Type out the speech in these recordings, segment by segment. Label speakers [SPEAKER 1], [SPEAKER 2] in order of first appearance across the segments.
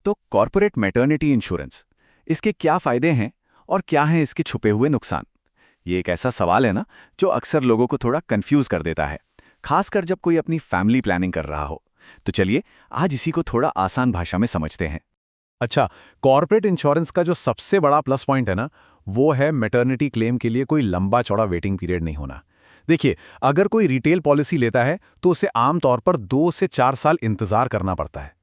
[SPEAKER 1] तो corporate maternity insurance, इसके क्या फायदे हैं और क्या हैं इसके छुपे हुए नुकसान? ये एक ऐसा सवाल है ना जो अक्सर लोगों को थोड़ा कंफ्यूज कर देता है, खासकर जब कोई अपनी फैमिली प्लानिंग कर रहा हो। तो चलिए आज इसी को थोड़ा आसान भाषा में समझते हैं।
[SPEAKER 2] अच्छा, कॉर्पोरेट इंश्योरेंस का जो सबसे बड़ा प्लस पॉइंट है ना, वो है मैटरनिटी क्लेम के लिए कोई लंबा चौड़ा वेटिंग पीरियड नहीं होना। देखिए, अगर कोई रिटेल पॉलिसी लेता है तो उसे आमतौर पर 2 से 4 साल इंतजार करना पड़ता है,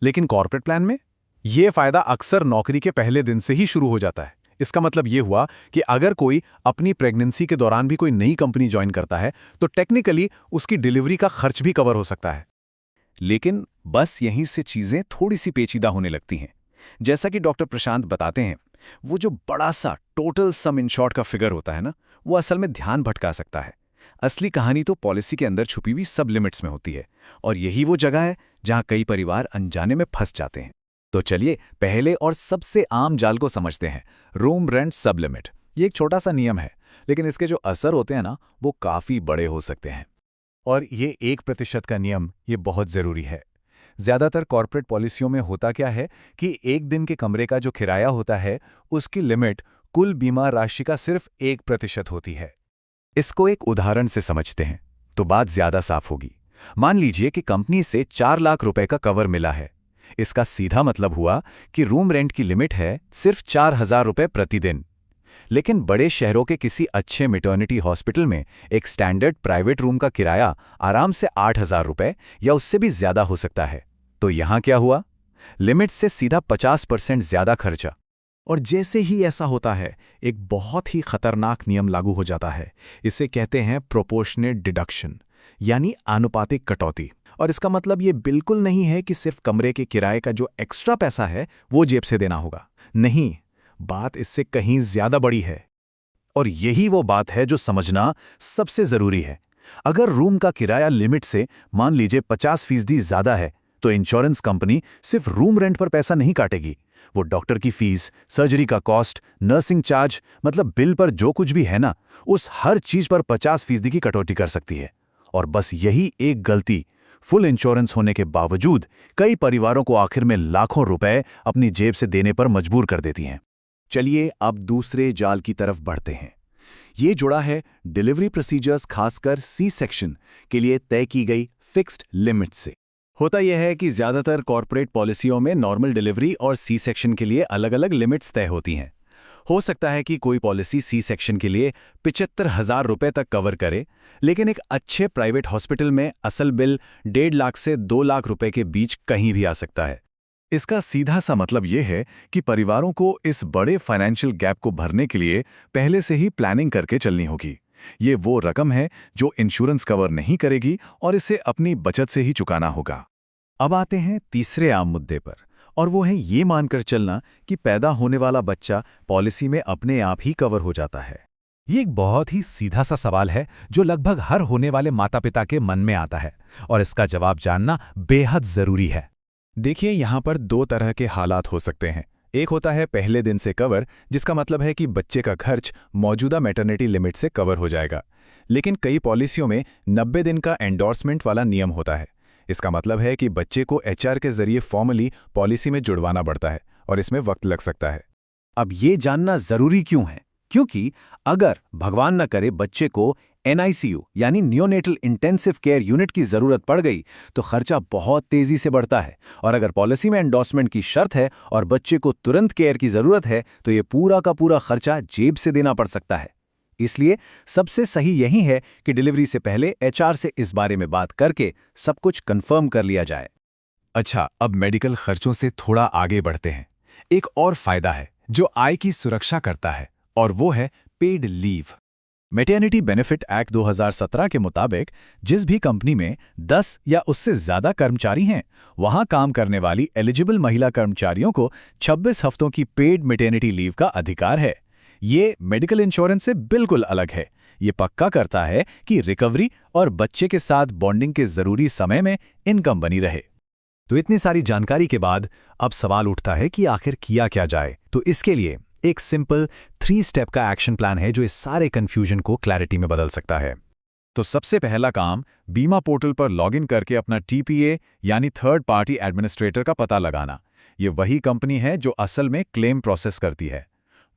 [SPEAKER 2] लेकिन कॉर्पोरेट प्लान में ये फायदा अक्सर नौकरी के पहले दिन से ही शुरू हो जाता है। इसका मतलब ये हुआ कि अगर कोई अपनी प्रेगनेंसी के दौरान भी कोई नई कंपनी ज्वाइन करता है तो टेक्निकली उसकी डिलीवरी का खर्च भी कवर हो सकता है।
[SPEAKER 1] लेकिन बस यहीं से चीजें थोड़ी सी पेचीदा होने लगती हैं। जैसा कि डॉक्टर प्रशांत बताते हैं, वो जो बड़ा सा टोटल सम इंश्योर्ड का फिगर होता है ना, वो असल में ध्यान भटका सकता है। असली कहानी तो पॉलिसी के अंदर छुपी हुई सब लिमिट्स में होती है, और यही वो जगह है जहां कई परिवार अनजाने में फंस जाते हैं। तो चलिए पहले और सबसे आम जाल को समझते हैं, रूम रेंट सब लिमिट। ये एक छोटा सा नियम है, लेकिन इसके जो असर होते हैं ना, वो काफी बड़े हो सकते हैं।
[SPEAKER 2] और ये 1% का नियम ये बहुत ज़रूरी है। ज़्यादातर कॉर्पोरेट पॉलिसियों में होता क्या है कि एक दिन के कमरे का जो किराया होता है, उसकी लिमिट कुल बीमा राशि का सिर्फ 1% होती है।
[SPEAKER 1] इसको एक उदाहरण से समझते हैं तो बात ज्यादा साफ होगी। मान लीजिए कि कंपनी से 4 लाख रुपए का कवर मिला है। इसका सीधा मतलब हुआ कि रूम रेंट की लिमिट है सिर्फ 4,000 रुपए प्रतिदिन। लेकिन बड़े शहरों के किसी अच्छे मैटरनिटी हॉस्पिटल में एक स्टैंडर्ड प्राइवेट रूम का किराया आराम से 8,000 रुपए या उससे भी ज्यादा हो सकता है। तो यहां क्या हुआ? लिमिट से सीधा 50% ज्यादा खर्चा।
[SPEAKER 2] और जैसे ही ऐसा होता है, एक बहुत ही खतरनाक नियम लागू हो जाता है। इसे कहते हैं प्रोपोर्शनेट डिडक्शन, यानी आनुपातिक कटौती। और इसका मतलब ये बिल्कुल नहीं है कि सिर्फ कमरे के किराए का जो एक्स्ट्रा पैसा है वो जेब से देना होगा। नहीं, बात इससे कहीं ज्यादा बड़ी है। और यही वो बात है जो समझना सबसे जरूरी है। अगर रूम का किराया लिमिट से मान लीजिए 50% ज्यादा है, तो इंश्योरेंस कंपनी सिर्फ रूम रेंट पर पैसा नहीं काटेगी। वो डॉक्टर की फीस, सर्जरी का कॉस्ट, नर्सिंग चार्ज, मतलब बिल पर जो कुछ भी है ना, उस हर चीज पर 50% की कटौती कर सकती है। और बस यही एक गलती फुल इंश्योरेंस होने के बावजूद कई परिवारों को आखिर में लाखों रुपए अपनी जेब से देने पर मजबूर कर देती हैं।
[SPEAKER 1] चलिए अब दूसरे जाल की तरफ बढ़ते हैं। ये जुड़ा है डिलीवरी प्रोसीजर्स, खासकर सी सेक्शन के लिए तय की गई फिक्स्ड लिमिट से। होता यह है कि ज्यादातर कॉर्पोरेट पॉलिसियों में नॉर्मल डिलीवरी और सी सेक्शन के लिए अलग-अलग लिमिट्स तय होती हैं। हो सकता है कि कोई पॉलिसी सी सेक्शन के लिए 75,000 रुपए तक कवर करे, लेकिन एक अच्छे प्राइवेट हॉस्पिटल में असल बिल 1.5 लाख से 2 लाख रुपए के बीच कहीं भी आ सकता है।
[SPEAKER 2] इसका सीधा सा मतलब ये है कि परिवारों को इस बड़े फाइनेंशियल गैप को भरने के लिए पहले से ही प्लानिंग करके चलनी होगी। ये वो रकम है जो इंश्योरेंस कवर नहीं करेगी और इसे अपनी बचत से ही चुकाना होगा।
[SPEAKER 1] अब आते हैं तीसरे आम मुद्दे पर, और वो है ये मानकर चलना कि पैदा होने वाला बच्चा पॉलिसी में अपने आप ही कवर हो जाता है।
[SPEAKER 2] ये एक बहुत ही सीधा सा सवाल है जो लगभग हर होने वाले माता पिता के मन में आता है, और इसका जवाब जानना बेहद जरूरी है।
[SPEAKER 1] देखिए, यहाँ पर 2 तरह के हालात हो सकते हैं। एक होता है पहले दिन से कवर, जिसका मतलब है कि बच्चे का खर्च मौजूदा मैटरनिटी लिमिट से कवर हो जाएगा। लेकिन कई पॉलिसियों में 90 दिन का एंडोर्समेंट वाला नियम होता है। इसका मतलब है कि बच्चे को एचआर के जरिए फॉर्मली पॉलिसी में जुड़वाना पड़ता है, और इसमें वक्त लग सकता है। अब ये जानना जरूरी क्यों है? क्योंकि अगर भगवान न करे बच्चे को एनआईसीयू यानी नियोनेटल इंटेंसिव केयर यूनिट की जरूरत पड़ गई, तो खर्चा बहुत तेजी से बढ़ता है। और अगर पॉलिसी में एंडोर्समेंट की शर्त है और बच्चे को तुरंत केयर की जरूरत है, तो ये पूरा का पूरा खर्चा जेब से देना पड़ सकता है। इसलिए सबसे सही यही है कि डिलीवरी से पहले एचआर से इस बारे में बात करके सब कुछ कंफर्म कर लिया जाए।
[SPEAKER 2] अच्छा, अब मेडिकल खर्चों से थोड़ा आगे बढ़ते हैं। एक और फायदा है जो आय की सुरक्षा करता है, और वो है paid leave. Maternity benefit act 2017 के मुताबिक जिस भी कंपनी में 10 या उससे ज्यादा कर्मचारी हैं, वहां काम करने वाली एलिजिबल महिला कर्मचारियों को 26 हफ्तों की पेड मैटरनिटी लीव का अधिकार है। ये मेडिकल इंश्योरेंस से बिल्कुल अलग है। ये पक्का करता है कि रिकवरी और बच्चे के साथ बॉन्डिंग के जरूरी समय में इनकम बनी रहे।
[SPEAKER 1] तो इतनी सारी जानकारी के बाद अब सवाल उठता है कि आखिर किया क्या जाए। तो इसके लिए एक सिंपल 3 स्टेप का एक्शन प्लान है जो इस सारे कंफ्यूजन को क्लैरिटी में बदल सकता है।
[SPEAKER 2] तो सबसे पहला काम, बीमा पोर्टल पर लॉगिन करके अपना टीपीए यानी थर्ड पार्टी एडमिनिस्ट्रेटर का पता लगाना।
[SPEAKER 1] ये वही कंपनी है जो असल में क्लेम प्रोसेस करती है।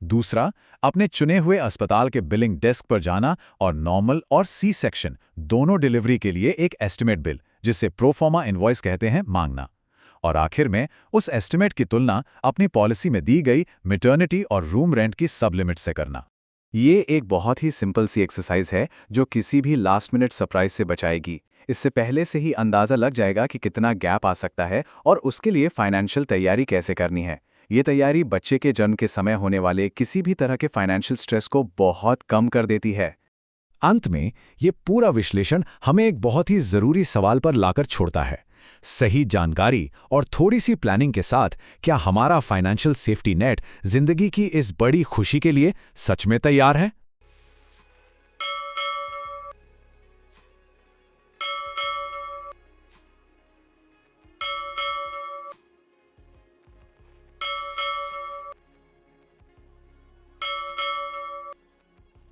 [SPEAKER 1] दूसरा, अपने चुने हुए अस्पताल के बिलिंग डेस्क पर जाना और नॉर्मल और सी सेक्शन दोनों डिलीवरी के लिए एक एस्टिमेट बिल, जिसे प्रोफॉर्मा इनवॉइस कहते हैं, मांगना। और आखिर में उस एस्टिमेट की तुलना अपनी पॉलिसी में दी गई मैटरनिटी और रूम रेंट की सब लिमिट से करना।
[SPEAKER 2] ये एक बहुत ही सिंपल सी एक्सरसाइज है जो किसी भी लास्ट मिनट सरप्राइज से बचाएगी। इससे पहले से ही अंदाज़ा लग जाएगा कि कितना गैप आ सकता है और उसके लिए फाइनेंशियल तैयारी कैसे करनी है। ये तैयारी बच्चे के जन्म के समय होने वाले किसी भी तरह के फाइनेंशियल स्ट्रेस को बहुत कम कर देती है।
[SPEAKER 3] अंत में ये पूरा विश्लेषण हमें एक बहुत ही जरूरी सवाल पर लाकर छोड़ता है। सही जानकारी और थोड़ी सी प्लानिंग के साथ क्या हमारा फाइनेंशियल सेफ्टी नेट जिंदगी की इस बड़ी खुशी के लिए सच में तैयार है?